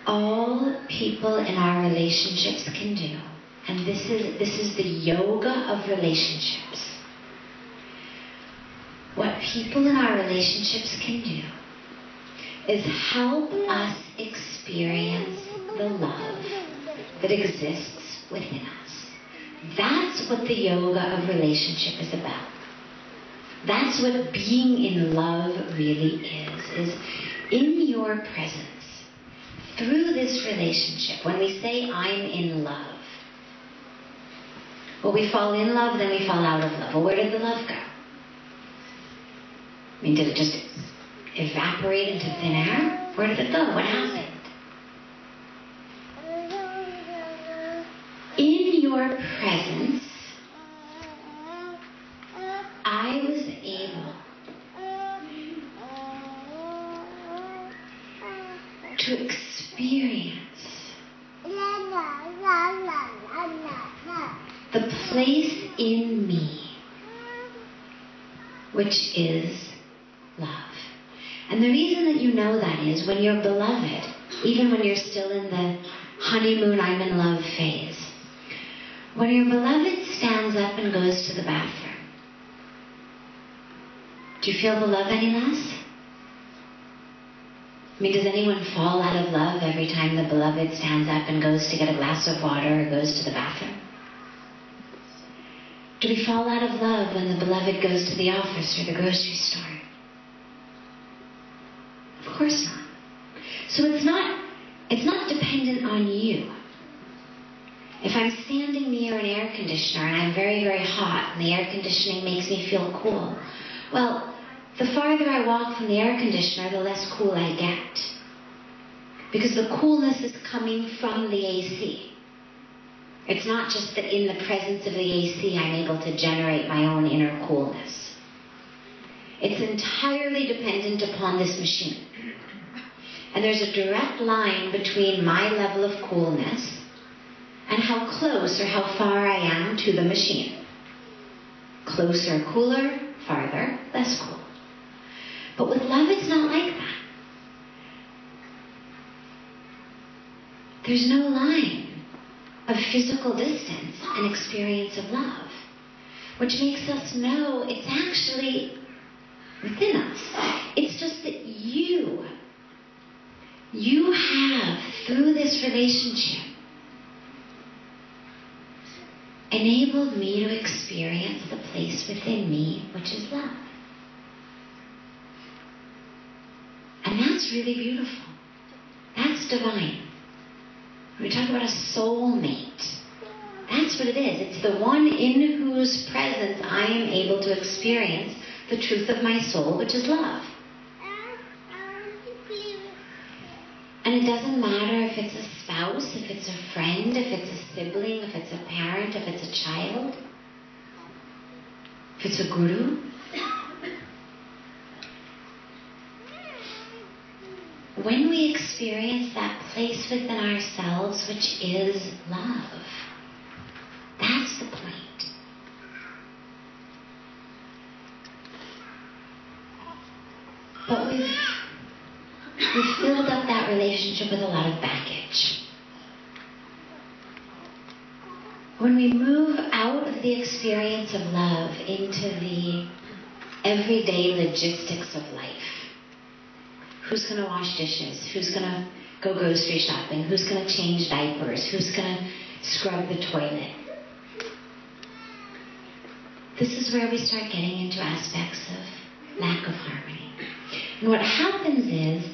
All people in our relationships can do, and this is the yoga of relationships. What people in our relationships can do is help us experience the love that exists within us. That's what the yoga of relationship is about. That's what being in love really is in your presence. Through this relationship, when we say I'm in love, well, we fall in love, then we fall out of love. Well, where did the love go? I mean, did it just evaporate into thin air? Where did it go? What happened? In your presence, I was able to experience the place in me which is love. And the reason that you know that is when you're beloved, even when you're still in the honeymoon I'm in love phase, when your beloved stands up and goes to the bathroom, do you feel the love any less? I mean, does anyone fall out of love every time the beloved stands up and goes to get a glass of water or goes to the bathroom? Do we fall out of love when the beloved goes to the office or the grocery store? Of course not. So it's not dependent on you. If I'm standing near an air conditioner and I'm very, very hot and the air conditioning makes me feel cool, well, the farther I walk from the air conditioner, the less cool I get. Because the coolness is coming from the AC. It's not just that in the presence of the AC I'm able to generate my own inner coolness. It's entirely dependent upon this machine. And there's a direct line between my level of coolness and how close or how far I am to the machine. Closer, cooler, farther, less cool. But with love, it's not like that. There's no line of physical distance and experience of love, which makes us know it's actually within us. It's just that you have, through this relationship, enabled me to experience the place within me, which is love. And that's really beautiful. That's divine. We talk about a soulmate. That's what it is. It's the one in whose presence I am able to experience the truth of my soul, which is love. And it doesn't matter if it's a spouse, if it's a friend, if it's a sibling, if it's a parent, if it's a child, if it's a guru. When we experience that place within ourselves, which is love, that's the point. But we've filled up that relationship with a lot of baggage. When we move out of the experience of love into the everyday logistics of life, who's going to wash dishes? Who's going to go grocery shopping? Who's going to change diapers? Who's going to scrub the toilet? This is where we start getting into aspects of lack of harmony. And what happens is,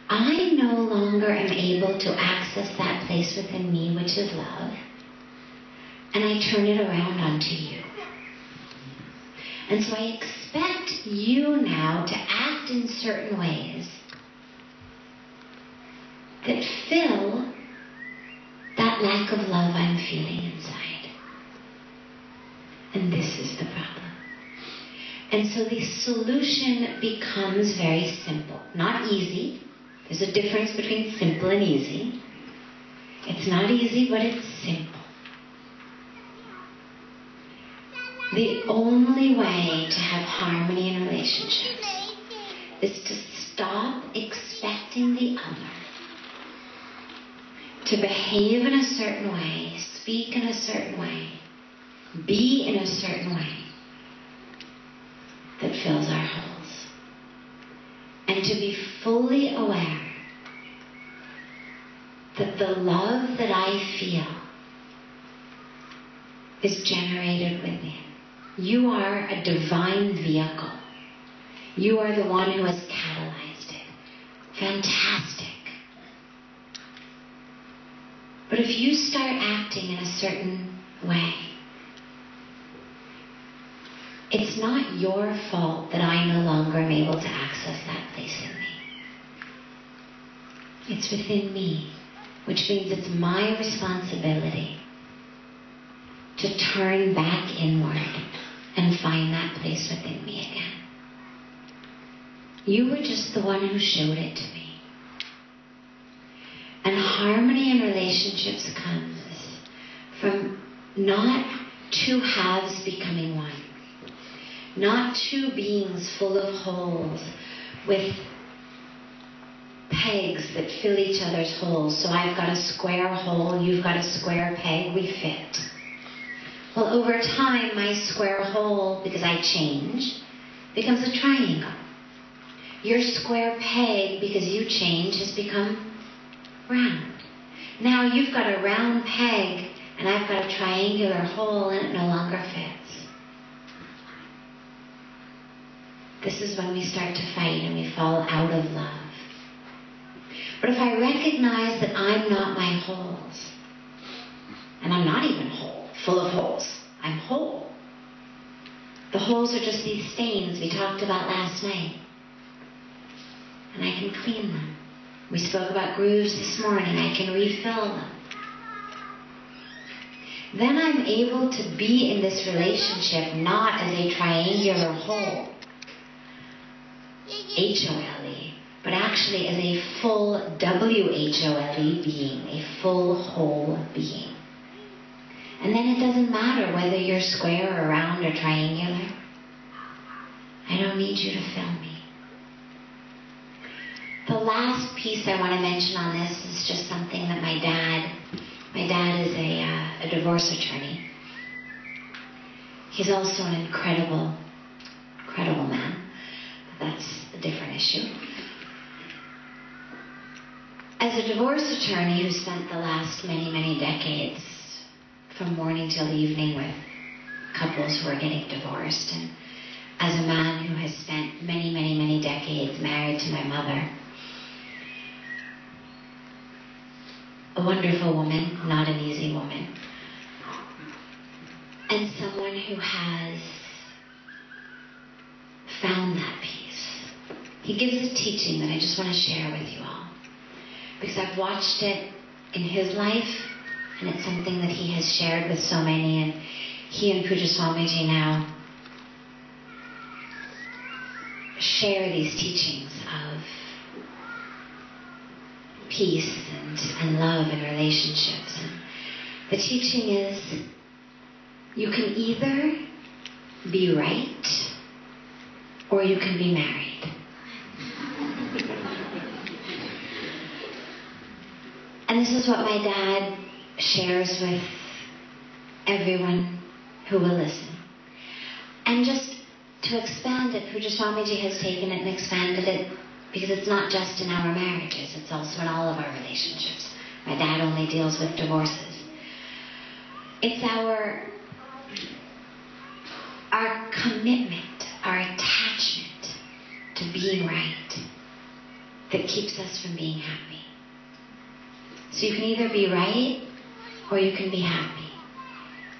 I no longer am able to access that place within me, which is love, and I turn it around onto you. And so I expect you now to act in certain ways that fill that lack of love I'm feeling inside. And this is the problem. And so the solution becomes very simple. Not easy. There's a difference between simple and easy. It's not easy, but it's simple. The only way to have harmony in relationships is to stop expecting the other to behave in a certain way, speak in a certain way, be in a certain way that fills our holes. And to be fully aware that the love that I feel is generated within. You are a divine vehicle. You are the one who has catalyzed it. Fantastic. But if you start acting in a certain way, it's not your fault that I no longer am able to access that place in me. It's within me, which means it's my responsibility to turn back inward and find that place within me again. You were just the one who showed it to me. And harmony in relationships comes from not two halves becoming one. Not two beings full of holes with pegs that fill each other's holes. So I've got a square hole, you've got a square peg, we fit. Well, over time, my square hole, because I change, becomes a triangle. Your square peg, because you change, has become round. Now you've got a round peg, and I've got a triangular hole, and it no longer fits. This is when we start to fight and we fall out of love. But if I recognize that I'm not my holes, and I'm not even whole, full of holes, I'm whole. The holes are just these stains we talked about last night. And I can clean them. We spoke about grooves this morning. I can refill them. Then I'm able to be in this relationship not as a triangular whole, H-O-L-E, but actually as a full W-H-O-L-E being, a full whole being. And then it doesn't matter whether you're square or round or triangular. I don't need you to fill me. The last piece I want to mention on this is just something that my dad is a divorce attorney. He's also an incredible man. But that's a different issue. As a divorce attorney who spent the last many decades from morning till evening with couples who are getting divorced, and as a man who has spent many decades married to my mother, a wonderful woman, not an easy woman, and someone who has found that peace. He gives a teaching that I just want to share with you all, because I've watched it in his life, and it's something that he has shared with so many, and he and Puja Swamiji now share these teachings of peace and love in relationships. And the teaching is, you can either be right or you can be married. And this is what my dad shares with everyone who will listen. And just to expand it, Puja Swamiji has taken it and expanded it, because it's not just in our marriages, it's also in all of our relationships. My dad only deals with divorces. It's our commitment, our attachment to being right that keeps us from being happy. So you can either be right or you can be happy.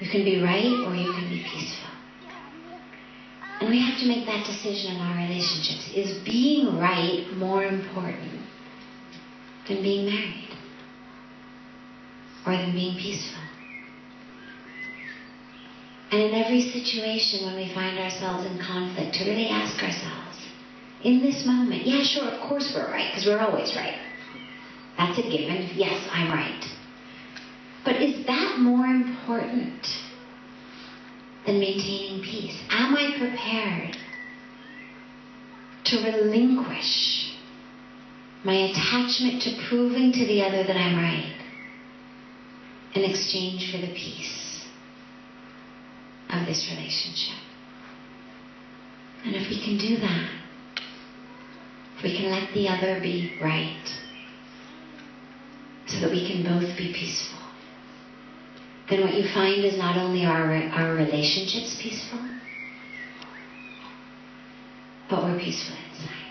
You can be right or you can be peaceful. And we have to make that decision in our relationships. Is being right more important than being married? Or than being peaceful? And in every situation when we find ourselves in conflict, to really ask ourselves, in this moment, yeah, sure, of course we're right, because we're always right. That's a given. Yes, I'm right. But is that more important than maintaining peace? Am I prepared to relinquish my attachment to proving to the other that I'm right in exchange for the peace of this relationship. And if we can do that, if we can let the other be right, so that we can both be peaceful, then what you find is not only are our relationships peaceful, but we're peaceful inside.